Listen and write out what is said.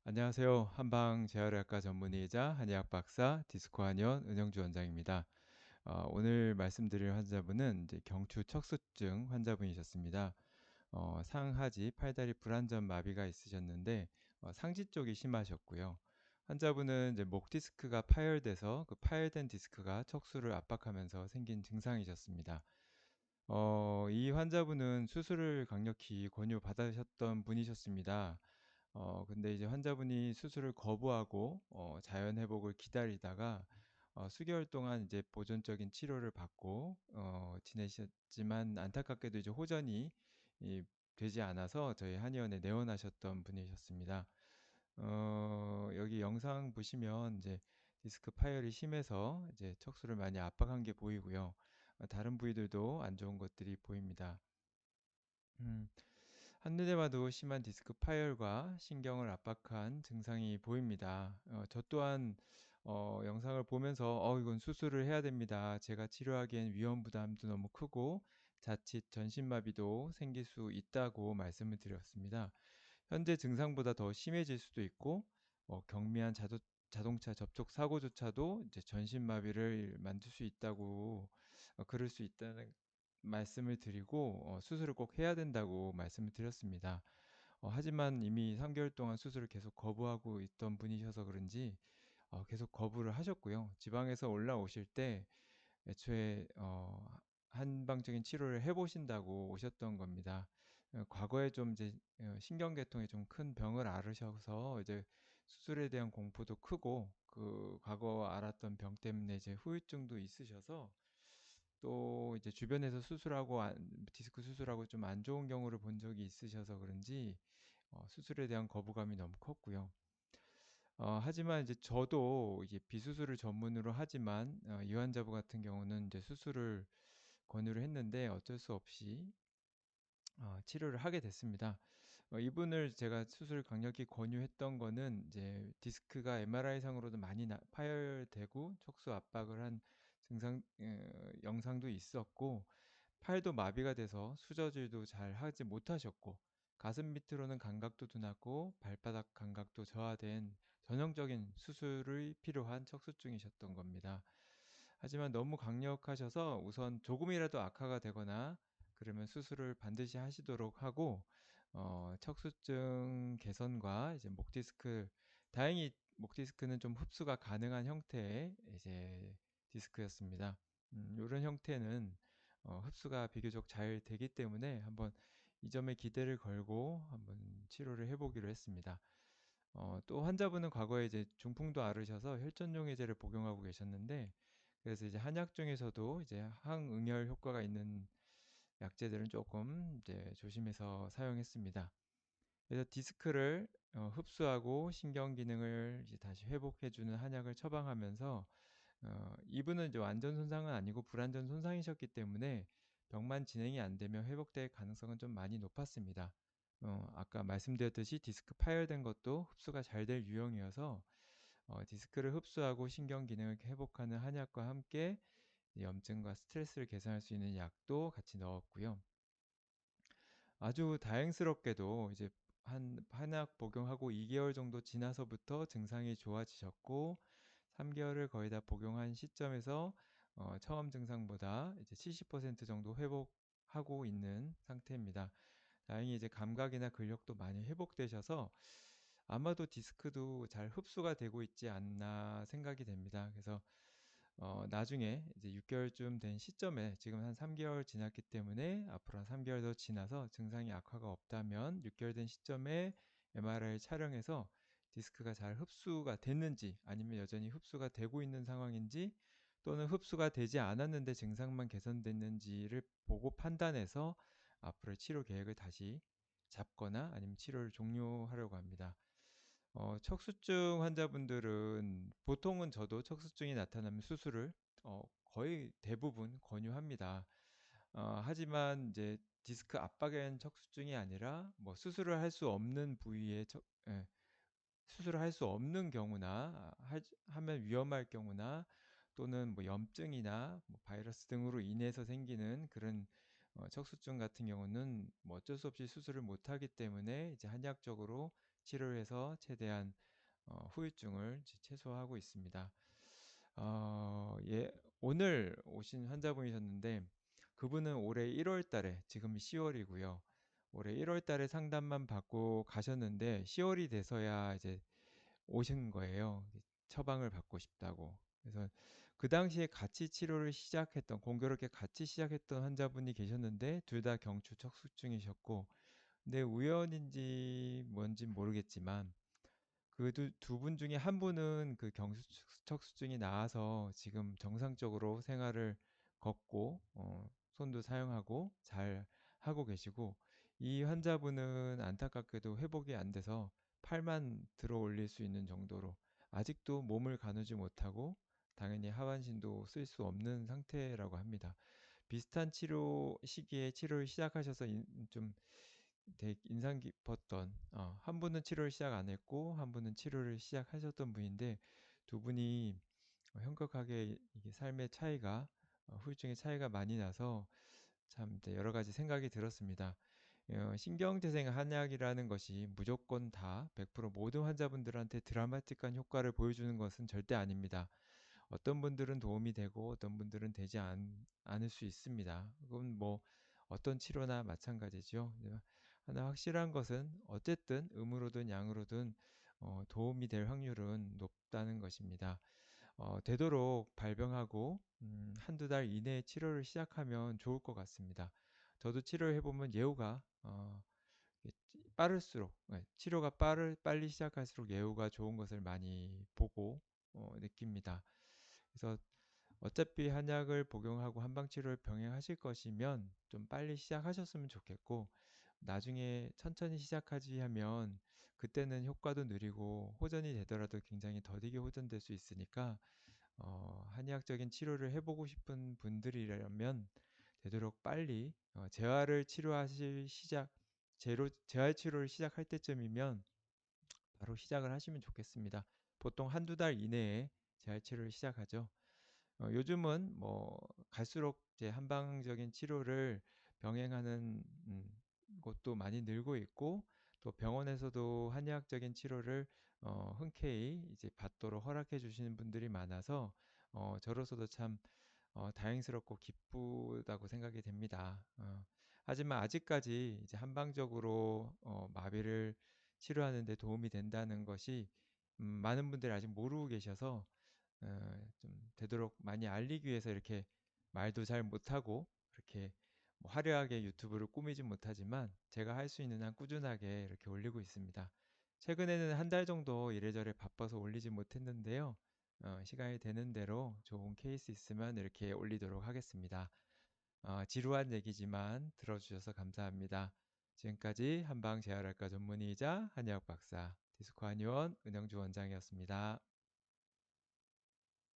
안녕하세요. 한방 재활의학과 전문의이자 한의학 박사 디스코 한의원 은영주 원장입니다. 오늘 말씀드릴 환자분은 이제 경추 척수증 환자분이셨습니다. 상하지 팔다리 불안전 마비가 있으셨는데 상지 쪽이 심하셨고요. 환자분은 이제 목 디스크가 파열돼서 그 파열된 디스크가 척수를 압박하면서 생긴 증상이셨습니다. 이 환자분은 수술을 강력히 권유받으셨던 분이셨습니다. 근데 이제 환자분이 수술을 거부하고 자연 회복을 기다리다가 수개월 동안 이제 보존적인 치료를 받고 지내셨지만 안타깝게도 이제 호전이 이 되지 않아서 저희 한의원에 내원하셨던 분이셨습니다. 여기 영상 보시면 이제 디스크 파열이 심해서 이제 척수를 많이 압박한 게 보이고요. 다른 부위들도 안 좋은 것들이 보입니다. 음, 한눈에 봐도 심한 디스크 파열과 신경을 압박한 증상이 보입니다. 저 또한 영상을 보면서 이건 수술을 해야 됩니다. 제가 치료하기엔 위험 부담도 너무 크고 자칫 전신마비도 생길 수 있다고 말씀을 드렸습니다. 현재 증상보다 더 심해질 수도 있고 경미한 자동차 접촉 사고조차도 이제 전신마비를 만들 수 있다고 그럴 수 있다는 말씀을 드리고 수술을 꼭 해야 된다고 말씀을 드렸습니다. 하지만 이미 3개월 동안 수술을 계속 거부하고 있던 분이셔서 그런지 계속 거부를 하셨고요. 지방에서 올라오실 때 애초에 한방적인 치료를 해보신다고 오셨던 겁니다. 과거에 좀 이제 신경계통에 좀 큰 병을 앓으셔서 이제 수술에 대한 공포도 크고 그 과거 앓았던 병 때문에 이제 후유증도 있으셔서 또 이제 주변에서 디스크 수술하고 좀 안 좋은 경우를 본 적이 있으셔서 그런지 수술에 대한 거부감이 너무 컸고요. 하지만 이제 저도 이제 비수술을 전문으로 하지만 이 환자분 같은 경우는 이제 수술을 권유를 했는데 어쩔 수 없이 치료를 하게 됐습니다. 이분을 제가 수술 강력히 권유했던 거는 이제 디스크가 MRI상으로도 많이 파열되고 척수 압박을 한 영상도 있었고 팔도 마비가 돼서 수저질도 잘 하지 못하셨고 가슴 밑으로는 감각도 둔하고 발바닥 감각도 저하된 전형적인 수술이 필요한 척수증이셨던 겁니다. 하지만 너무 강력하셔서 우선 조금이라도 악화가 되거나 그러면 수술을 반드시 하시도록 하고 척수증 개선과 이제 목 디스크 다행히 목 디스크는 좀 흡수가 가능한 형태의 이제 디스크였습니다. 이런 형태는 흡수가 비교적 잘 되기 때문에 한번 이 점에 기대를 걸고 한번 치료를 해보기로 했습니다. 또 환자분은 과거에 이제 중풍도 앓으셔서 혈전용해제를 복용하고 계셨는데 그래서 이제 한약 중에서도 이제 항응열 효과가 있는 약제들은 조금 이제 조심해서 사용했습니다. 그래서 디스크를 흡수하고 신경 기능을 이제 다시 회복해주는 한약을 처방하면서 이분은 이제 완전 손상은 아니고 불완전 손상이셨기 때문에 병만 진행이 안 되면 회복될 가능성은 좀 많이 높았습니다. 아까 말씀드렸듯이 디스크 파열된 것도 흡수가 잘 될 유형이어서 디스크를 흡수하고 신경 기능을 회복하는 한약과 함께 염증과 스트레스를 개선할 수 있는 약도 같이 넣었고요. 아주 다행스럽게도 이제 한약 복용하고 2개월 정도 지나서부터 증상이 좋아지셨고 3개월을 거의 다 복용한 시점에서 처음 증상보다 이제 70% 정도 회복하고 있는 상태입니다. 다행히 이제 감각이나 근력도 많이 회복되셔서 아마도 디스크도 잘 흡수가 되고 있지 않나 생각이 됩니다. 그래서 나중에 이제 6개월쯤 된 시점에 지금 한 3개월 지났기 때문에 앞으로 한 3개월 더 지나서 증상이 악화가 없다면 6개월 된 시점에 MRI 촬영해서 디스크가 잘 흡수가 됐는지 아니면 여전히 흡수가 되고 있는 상황인지 또는 흡수가 되지 않았는데 증상만 개선됐는지를 보고 판단해서 앞으로 치료 계획을 다시 잡거나 아니면 치료를 종료하려고 합니다. 척수증 환자분들은 보통은 저도 척수증이 나타나면 수술을 거의 대부분 권유합니다. 하지만 이제 디스크 압박엔 척수증이 아니라 뭐 수술을 할 수 없는 부위에 수술을 할 수 없는 경우나 하면 위험할 경우나 또는 뭐 염증이나 뭐 바이러스 등으로 인해서 생기는 그런 척수증 같은 경우는 뭐 어쩔 수 없이 수술을 못 하기 때문에 이제 한약적으로 치료를 해서 최대한 후유증을 최소화하고 있습니다. 예, 오늘 오신 환자분이셨는데 그분은 올해 1월 달에 지금 10월이고요. 올해 1월 달에 상담만 받고 가셨는데 10월이 돼서야 이제 오신 거예요. 처방을 받고 싶다고. 그래서 그 당시에 같이 치료를 시작했던, 공교롭게 같이 시작했던 환자분이 계셨는데 둘 다 경추 척수증이셨고, 근데 우연인지 뭔지 모르겠지만 그 두 분 중에 한 분은 그 경추척수증이 나아서 지금 정상적으로 생활을 걷고 손도 사용하고 잘 하고 계시고, 이 환자분은 안타깝게도 회복이 안 돼서 팔만 들어 올릴 수 있는 정도로 아직도 몸을 가누지 못하고 당연히 하반신도 쓸 수 없는 상태라고 합니다. 비슷한 치료 시기에 치료를 시작하셔서 좀 되게 인상 깊었던, 한 분은 치료를 시작 안 했고 한 분은 치료를 시작하셨던 분인데 두 분이 현격하게 이게 삶의 차이가, 후유증의 차이가 많이 나서 참 이제 여러 가지 생각이 들었습니다. 신경재생 한약이라는 것이 무조건 다 100% 모든 환자분들한테 드라마틱한 효과를 보여주는 것은 절대 아닙니다. 어떤 분들은 도움이 되고 어떤 분들은 되지 않을 수 있습니다. 그건 뭐 어떤 치료나 마찬가지죠. 하나 확실한 것은 어쨌든 음으로든 양으로든 도움이 될 확률은 높다는 것입니다. 되도록 발병하고 한두 달 이내에 치료를 시작하면 좋을 것 같습니다. 저도 치료를 해보면 예후가 빠를수록, 치료가 빨리 시작할수록 예후가 좋은 것을 많이 보고 느낍니다. 그래서 어차피 한약을 복용하고 한방치료를 병행하실 것이면 좀 빨리 시작하셨으면 좋겠고, 나중에 천천히 시작하지 하면 그때는 효과도 느리고 호전이 되더라도 굉장히 더디게 호전될 수 있으니까, 한의학적인 치료를 해보고 싶은 분들이라면 되도록 빨리 재활 치료를 시작할 때쯤이면 바로 시작을 하시면 좋겠습니다. 보통 한두 달 이내에 재활 치료를 시작하죠. 요즘은 뭐 갈수록 이제 한방적인 치료를 병행하는 곳도 많이 늘고 있고, 또 병원에서도 한의학적인 치료를 흔쾌히 이제 받도록 허락해 주시는 분들이 많아서 저로서도 참 다행스럽고 기쁘다고 생각이 됩니다. 하지만 아직까지 이제 한방적으로 마비를 치료하는 데 도움이 된다는 것이 많은 분들이 아직 모르고 계셔서 좀 되도록 많이 알리기 위해서 이렇게 말도 잘 못하고 그렇게 뭐 화려하게 유튜브를 꾸미진 못하지만 제가 할 수 있는 한 꾸준하게 이렇게 올리고 있습니다. 최근에는 한 달 정도 이래저래 바빠서 올리지 못했는데요. 시간이 되는 대로 좋은 케이스 있으면 이렇게 올리도록 하겠습니다. 지루한 얘기지만 들어주셔서 감사합니다. 지금까지 한방 재활학과 전문의이자 한의학 박사 디스코 한의원 은영주 원장이었습니다.